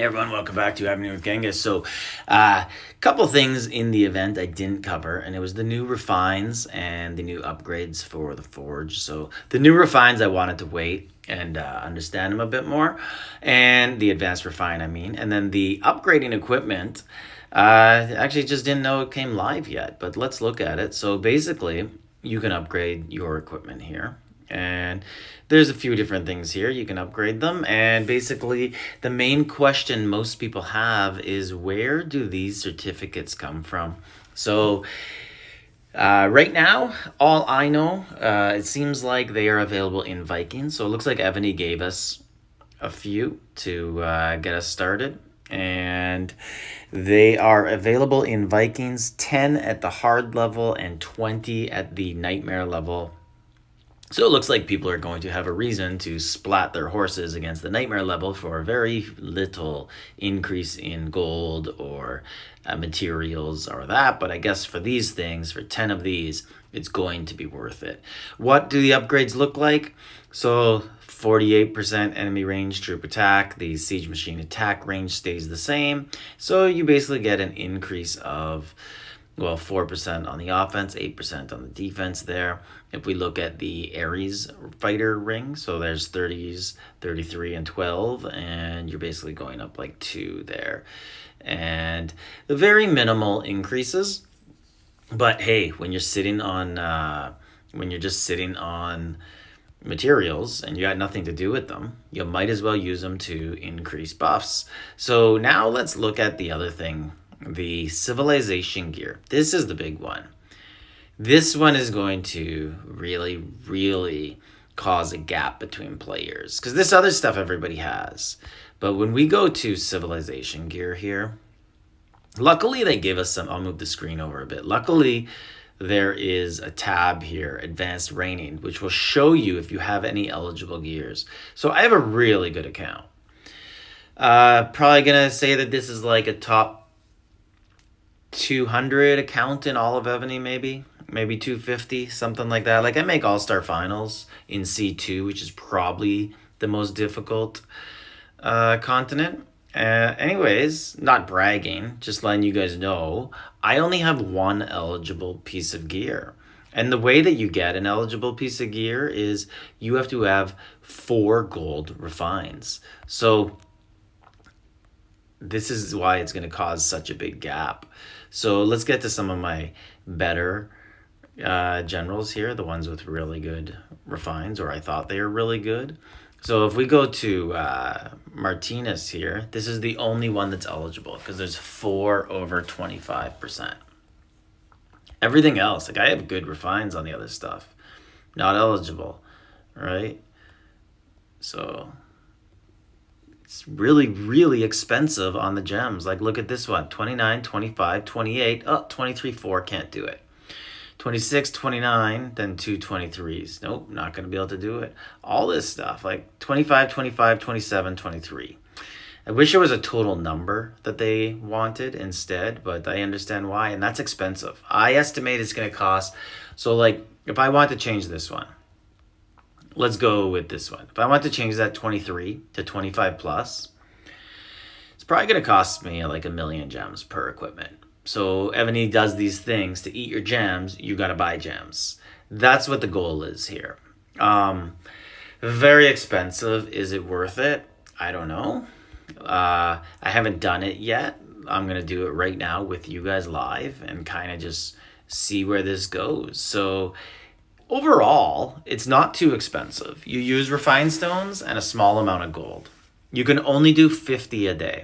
Hey everyone, welcome back to Evony with Genghis. So, a couple things in the event I didn't cover, and it was the new refines and the new upgrades for the Forge. So, the new refines I wanted to wait and understand them a bit more, and the advanced refine, and then the upgrading equipment, actually just didn't know it came live yet, but let's look at it. So, basically, you can upgrade your equipment here. And there's a few different things here. You can upgrade them. And basically, the main question most people have is, where do these certificates come from? So right now, all I know, it seems like they are available in Vikings. So it looks like Evony gave us a few to get us started. And they are available in Vikings, 10 at the hard level and 20 at the nightmare level. So it looks like people are going to have a reason to splat their horses against the nightmare level for a very little increase in gold or materials or that. But I guess for these things, for 10 of these, it's going to be worth it. What do the upgrades look like? So 48% enemy range troop attack. The siege machine attack range stays the same. So you basically get an increase of 4% on the offense, 8% on the defense there. If we look at the Ares fighter ring, so there's 30s, 33, and 12, and you're basically going up like 2 there. And the very minimal increases. But hey, when you're sitting on, when you're just sitting on materials and you got nothing to do with them, you might as well use them to increase buffs. So now let's look at the other thing. The civilization gear. This is the big one. This one is going to really cause a gap between players, because this other stuff everybody has. But when we go to civilization gear here, luckily they give us some. I'll move the screen over a bit. Luckily, there is a tab here, advanced reigning, which will show you if you have any eligible gears. So I have a really good account. Probably gonna say that this is like a top 200 account in all of Evony, maybe 250, something like that. Like, I make all-star finals in C2, which is probably the most difficult continent. Anyways, not bragging, just letting you guys know, I only have one eligible piece of gear. And the way that you get an eligible piece of gear is you have to have 4 gold refines. So this is why it's going to cause such a big gap. So let's get to some of my better generals here, the ones with really good refines, or I thought they were really good. So if we go to Martinez here, this is the only one that's eligible because there's 4 over 25%. Everything else, like I have good refines on the other stuff, not eligible, right? So it's really expensive on the gems. Like, look at this one, 29, 25, 28. Oh, 23, 4, can't do it. 26, 29, then 2 23s. Nope, not going to be able to do it. All this stuff, like 25, 25, 27, 23. I wish there was a total number that they wanted instead, but I understand why, and that's expensive. I estimate it's going to cost, so like, if I want to change this one, let's go with this one. If I want to change that 23 to 25 plus, it's probably going to cost me like 1 million gems per equipment. So Evony does these things to eat your gems. You got to buy gems. That's what the goal is here. Very expensive. Is it worth it? I don't know. I haven't done it yet. I'm going to do it right now with you guys live and kind of just see where this goes. So overall, it's not too expensive. You use refined stones and a small amount of gold. You can only do 50 a day.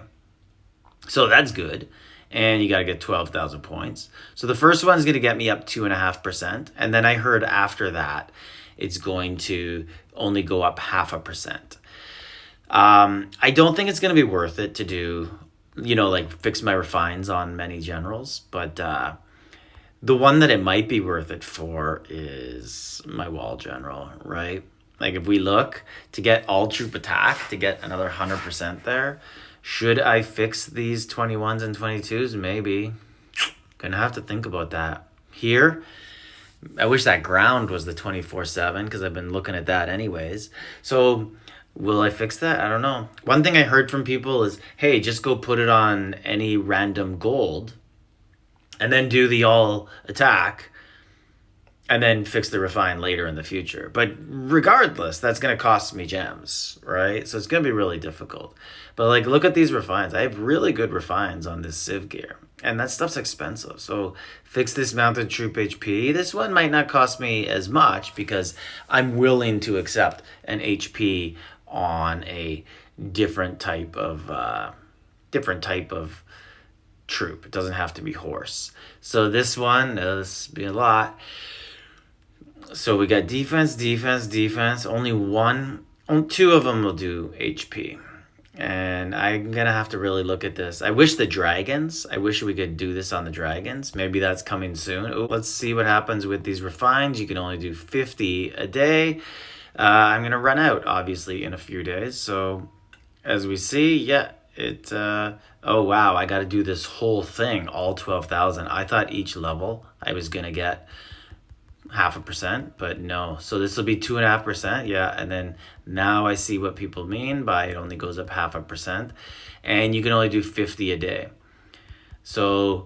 So that's good. And you got to get 12,000 points. So the first one's going to get me up 2.5%. And then I heard after that, it's going to only go up 0.5%. I don't think it's going to be worth it to do, like fix my refines on many generals. But the one that it might be worth it for is my wall general, right? Like if we look to get all troop attack, to get another 100% there, should I fix these 21s and 22s? Maybe. Gonna have to think about that. Here, I wish that ground was the 24/7 because I've been looking at that anyways. So Will I fix that? I don't know. One thing I heard from people is, hey, just go put it on any random gold and then do the all attack and then fix the refine later in the future. But regardless, that's going to cost me gems, right? So it's going to be really difficult. But like, look at these refines. I have really good refines on this Civ gear, and that stuff's expensive. So fix this mounted troop HP. This one might not cost me as much because I'm willing to accept an HP on a different type of troop. It doesn't have to be horse. So this one, this be a lot. So we got defense, defense, defense. Only two of them will do HP. And I'm going to have to really look at this. I wish we could do this on the dragons. Maybe that's coming soon. Ooh, let's see what happens with these refines. You can only do 50 a day. I'm going to run out, obviously, in a few days. So as we see, yeah, oh, wow, I got to do this whole thing, all 12,000. I thought each level I was going to get 0.5%, but no. So this will be 2.5%, yeah. And then now I see what people mean by it only goes up 0.5%, and you can only do 50 a day. So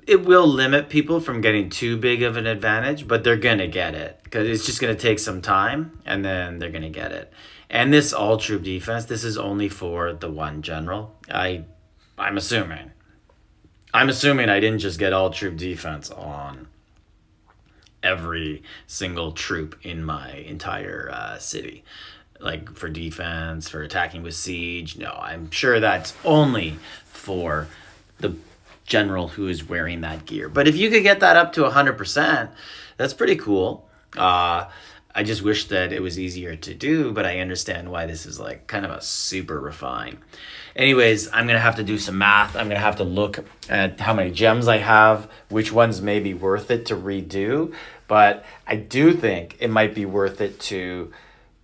it will limit people from getting too big of an advantage, but they're gonna get it because it's just gonna take some time, and then they're gonna get it. And this all troop defense, this is only for the one general. I'm assuming I didn't just get all troop defense on every single troop in my entire city, like for defense, for attacking with siege. No, I'm sure that's only for the general who is wearing that gear. But if you could get that up to 100%, that's pretty cool. I just wish that it was easier to do, but I understand why this is like kind of a super refine. Anyways, I'm going to have to do some math. I'm going to have to look at how many gems I have, which ones may be worth it to redo. But I do think it might be worth it to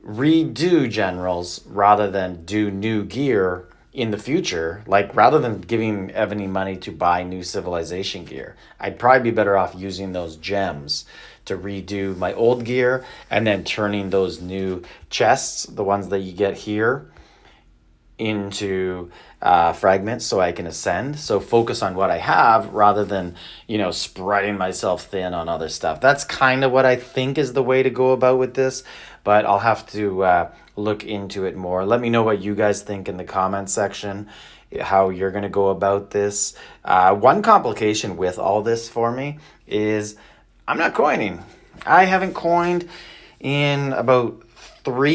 redo generals rather than do new gear in the future. Like, rather than giving Evony money to buy new civilization gear, I'd probably be better off using those gems to redo my old gear and then turning those new chests, the ones that you get here, into fragments so I can ascend. So focus on what I have rather than, spreading myself thin on other stuff. That's kind of what I think is the way to go about with this, but I'll have to look into it more. Let me know what you guys think in the comment section, how you're going to go about this. One complication with all this for me is I'm not coining. I haven't coined in about 4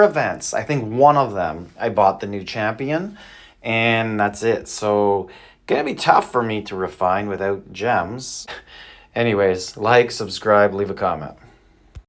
events. I think one of them I bought the new champion, and that's it. So gonna be tough for me to refine without gems. Anyways, like, subscribe, leave a comment.